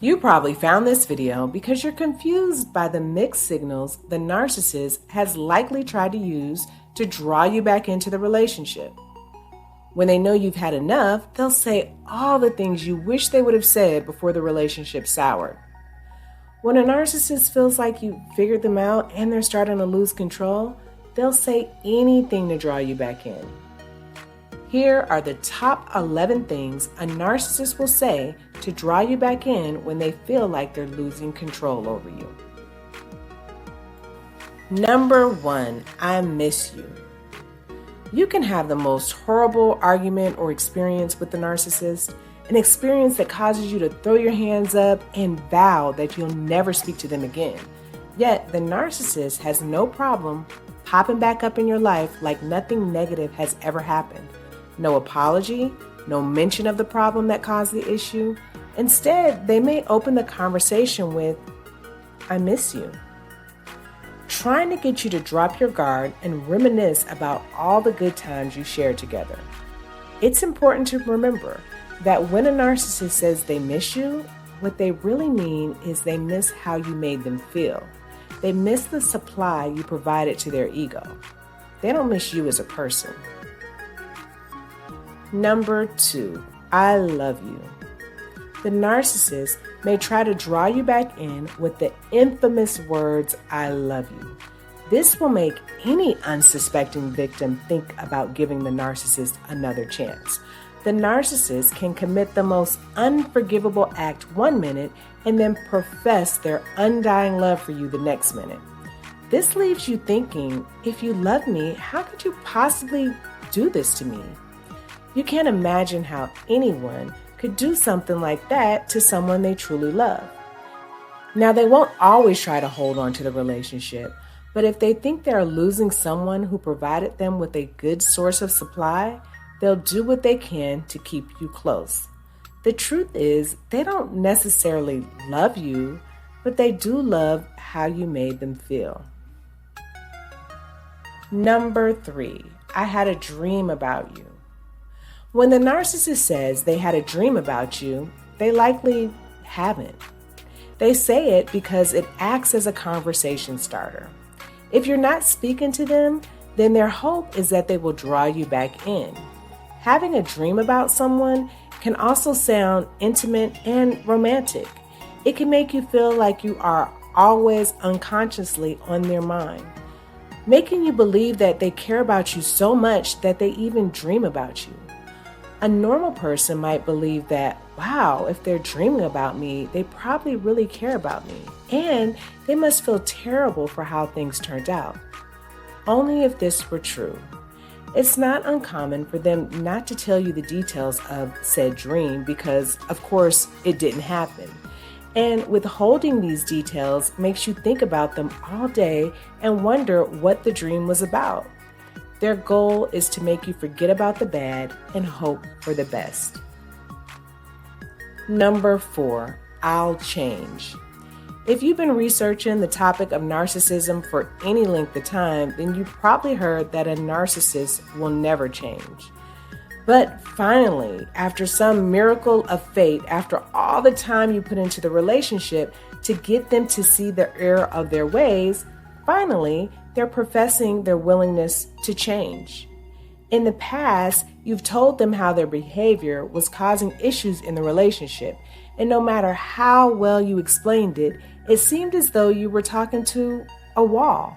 You probably found this video because you're confused by the mixed signals the narcissist has likely tried to use to draw you back into the relationship. When they know you've had enough, they'll say all the things you wish they would have said before the relationship soured. When a narcissist feels like you figured them out and they're starting to lose control, they'll say anything to draw you back in. Here are the top 11 things a narcissist will say to draw you back in when they feel like they're losing control over you. Number 1, I miss you. You can have the most horrible argument or experience with the narcissist, an experience that causes you to throw your hands up and vow that you'll never speak to them again. Yet the narcissist has no problem popping back up in your life like nothing negative has ever happened. No apology, no mention of the problem that caused the issue. Instead, they may open the conversation with, I miss you, trying to get you to drop your guard and reminisce about all the good times you shared together. It's important to remember that when a narcissist says they miss you, what they really mean is they miss how you made them feel. They miss the supply you provided to their ego. They don't miss you as a person. Number 2, I love you. The narcissist may try to draw you back in with the infamous words, I love you. This will make any unsuspecting victim think about giving the narcissist another chance. The narcissist can commit the most unforgivable act one minute and then profess their undying love for you the next minute. This leaves you thinking, if you love me, how could you possibly do this to me? You can't imagine how anyone could do something like that to someone they truly love. Now, they won't always try to hold on to the relationship, but if they think they're losing someone who provided them with a good source of supply, they'll do what they can to keep you close. The truth is, they don't necessarily love you, but they do love how you made them feel. Number 3, I had a dream about you. When the narcissist says they had a dream about you, they likely haven't. They say it because it acts as a conversation starter. If you're not speaking to them, then their hope is that they will draw you back in. Having a dream about someone can also sound intimate and romantic. It can make you feel like you are always unconsciously on their mind, making you believe that they care about you so much that they even dream about you. A normal person might believe that, wow, if they're dreaming about me, they probably really care about me, and they must feel terrible for how things turned out. Only if this were true. It's not uncommon for them not to tell you the details of said dream because, of course, it didn't happen. And withholding these details makes you think about them all day and wonder what the dream was about. Their goal is to make you forget about the bad and hope for the best. Number 4, I'll change. If you've been researching the topic of narcissism for any length of time, then you probably heard that a narcissist will never change. But finally, after some miracle of fate, after all the time you put into the relationship to get them to see the error of their ways, finally, they're professing their willingness to change. In the past, you've told them how their behavior was causing issues in the relationship, and no matter how well you explained it, it seemed as though you were talking to a wall.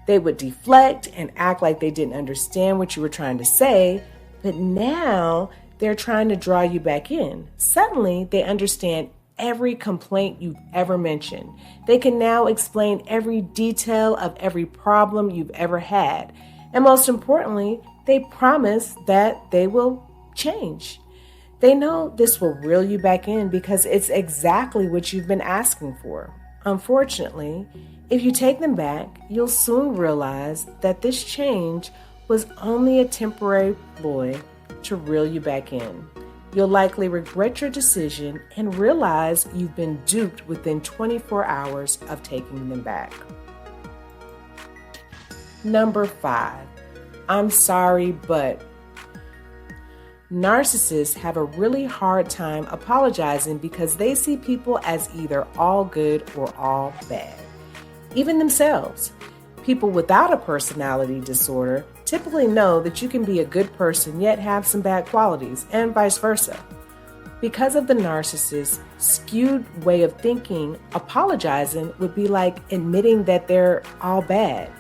They would deflect and act like they didn't understand what you were trying to say, but now they're trying to draw you back in. Suddenly, they understand every complaint you've ever mentioned. They can now explain every detail of every problem you've ever had. And most importantly, they promise that they will change. They know this will reel you back in because it's exactly what you've been asking for. Unfortunately, if you take them back, you'll soon realize that this change was only a temporary ploy to reel you back in. You'll likely regret your decision and realize you've been duped within 24 hours of taking them back. Number 5, I'm sorry, but Narcissists have a really hard time apologizing because they see people as either all good or all bad. Even themselves. People without a personality disorder typically know that you can be a good person yet have some bad qualities, and vice versa. Because of the narcissist's skewed way of thinking, apologizing would be like admitting that they're all bad.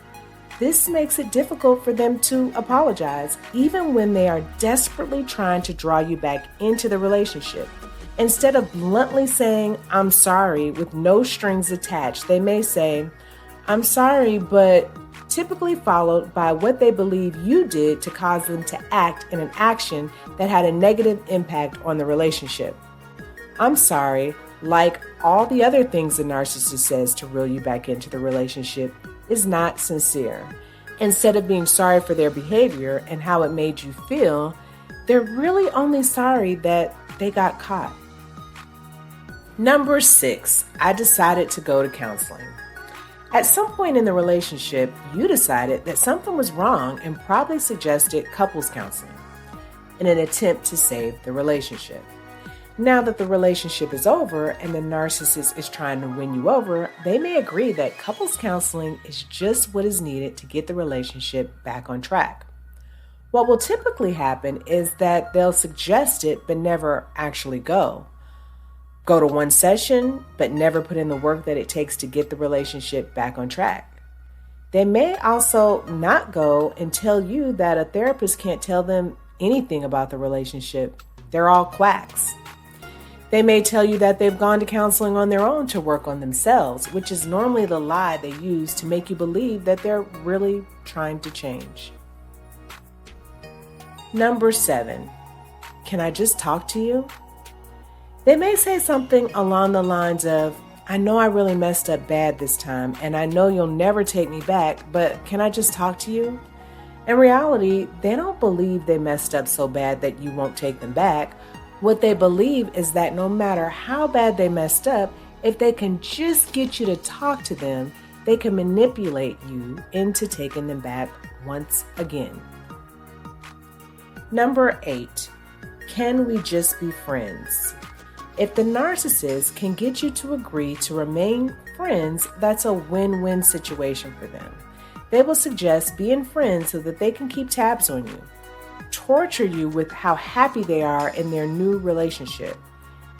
This makes it difficult for them to apologize, even when they are desperately trying to draw you back into the relationship. Instead of bluntly saying, "I'm sorry," with no strings attached, they may say, "I'm sorry," but typically followed by what they believe you did to cause them to act in an action that had a negative impact on the relationship. "I'm sorry," like all the other things a narcissist says to reel you back into the relationship, is not sincere. Instead of being sorry for their behavior and how it made you feel, they're really only sorry that they got caught. Number 6, I decided to go to counseling. At some point in the relationship, you decided that something was wrong and probably suggested couples counseling in an attempt to save the relationship. Now that the relationship is over and the narcissist is trying to win you over, they may agree that couples counseling is just what is needed to get the relationship back on track. What will typically happen is that they'll suggest it but never actually go. Go to one session but never put in the work that it takes to get the relationship back on track. They may also not go and tell you that a therapist can't tell them anything about the relationship. They're all quacks. They may tell you that they've gone to counseling on their own to work on themselves, which is normally the lie they use to make you believe that they're really trying to change. Number 7, can I just talk to you? They may say something along the lines of, "I know I really messed up bad this time, and I know you'll never take me back, but can I just talk to you?" In reality, they don't believe they messed up so bad that you won't take them back. What they believe is that no matter how bad they messed up, if they can just get you to talk to them, they can manipulate you into taking them back once again. Number 8, can we just be friends? If the narcissist can get you to agree to remain friends, that's a win-win situation for them. They will suggest being friends so that they can keep tabs on you, torture you with how happy they are in their new relationship,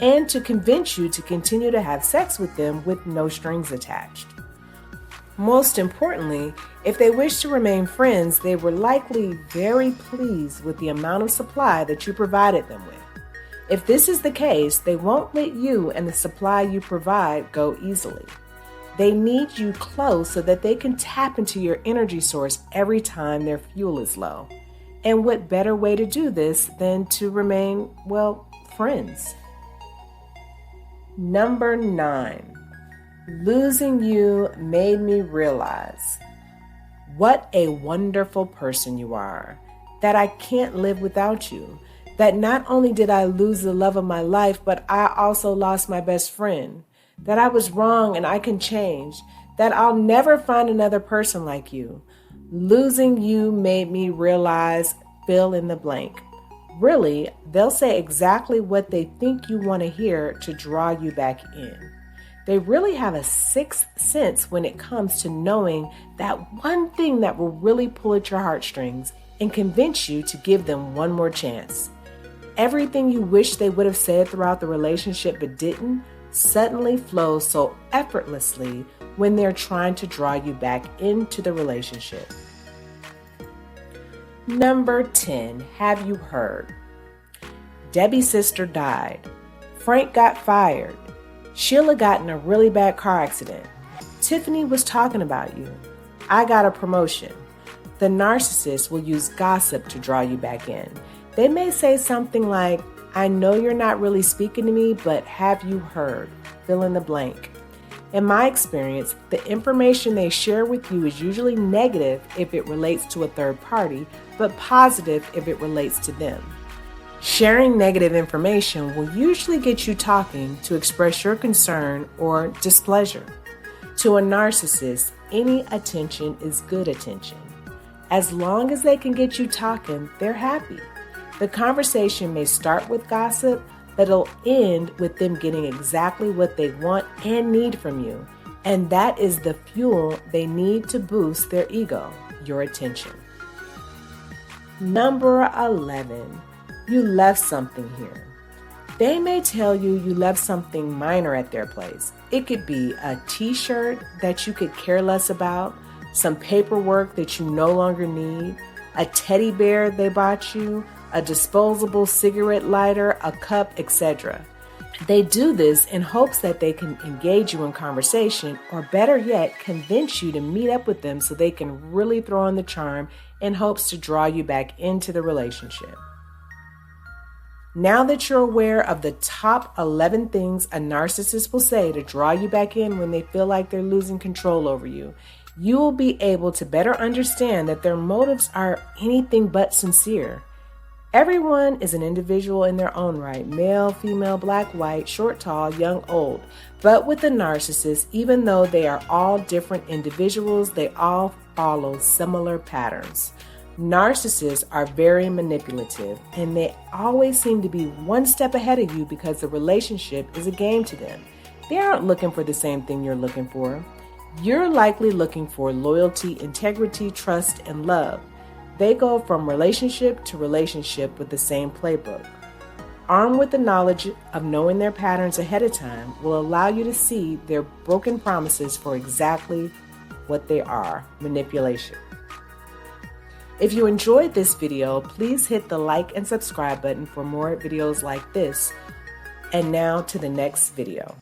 and to convince you to continue to have sex with them with no strings attached. Most importantly, if they wish to remain friends, they were likely very pleased with the amount of supply that you provided them with. If this is the case, they won't let you and the supply you provide go easily. They need you close so that they can tap into your energy source every time their fuel is low. And what better way to do this than to remain, friends? Number 9, losing you made me realize what a wonderful person you are, that I can't live without you, that not only did I lose the love of my life, but I also lost my best friend, that I was wrong and I can change, that I'll never find another person like you. Losing you made me realize, fill in the blank. Really, they'll say exactly what they think you want to hear to draw you back in. They really have a sixth sense when it comes to knowing that one thing that will really pull at your heartstrings and convince you to give them one more chance. Everything you wish they would have said throughout the relationship but didn't suddenly flows so effortlessly when they're trying to draw you back into the relationship. Number 10, have you heard? Debbie's sister died. Frank got fired. Sheila got in a really bad car accident. Tiffany was talking about you. I got a promotion. The narcissist will use gossip to draw you back in. They may say something like, "I know you're not really speaking to me, but have you heard?" Fill in the blank. In my experience, the information they share with you is usually negative if it relates to a third party, but positive if it relates to them. Sharing negative information will usually get you talking to express your concern or displeasure. To a narcissist, any attention is good attention. As long as they can get you talking, they're happy. The conversation may start with gossip, but it'll end with them getting exactly what they want and need from you. And that is the fuel they need to boost their ego, your attention. Number 11, you left something here. They may tell you left something minor at their place. It could be a t-shirt that you could care less about, some paperwork that you no longer need, a teddy bear they bought you, a disposable cigarette lighter, a cup, etc. They do this in hopes that they can engage you in conversation, or better yet, convince you to meet up with them so they can really throw in the charm in hopes to draw you back into the relationship. Now that you're aware of the top 11 things a narcissist will say to draw you back in when they feel like they're losing control over you, you will be able to better understand that their motives are anything but sincere. Everyone is an individual in their own right, male, female, black, white, short, tall, young, old. But with the narcissist, even though they are all different individuals, they all follow similar patterns. Narcissists are very manipulative, and they always seem to be one step ahead of you because the relationship is a game to them. They aren't looking for the same thing you're looking for. You're likely looking for loyalty, integrity, trust, and love. They go from relationship to relationship with the same playbook. Armed with the knowledge of knowing their patterns ahead of time will allow you to see their broken promises for exactly what they are: manipulation. If you enjoyed this video, please hit the like and subscribe button for more videos like this. And now to the next video.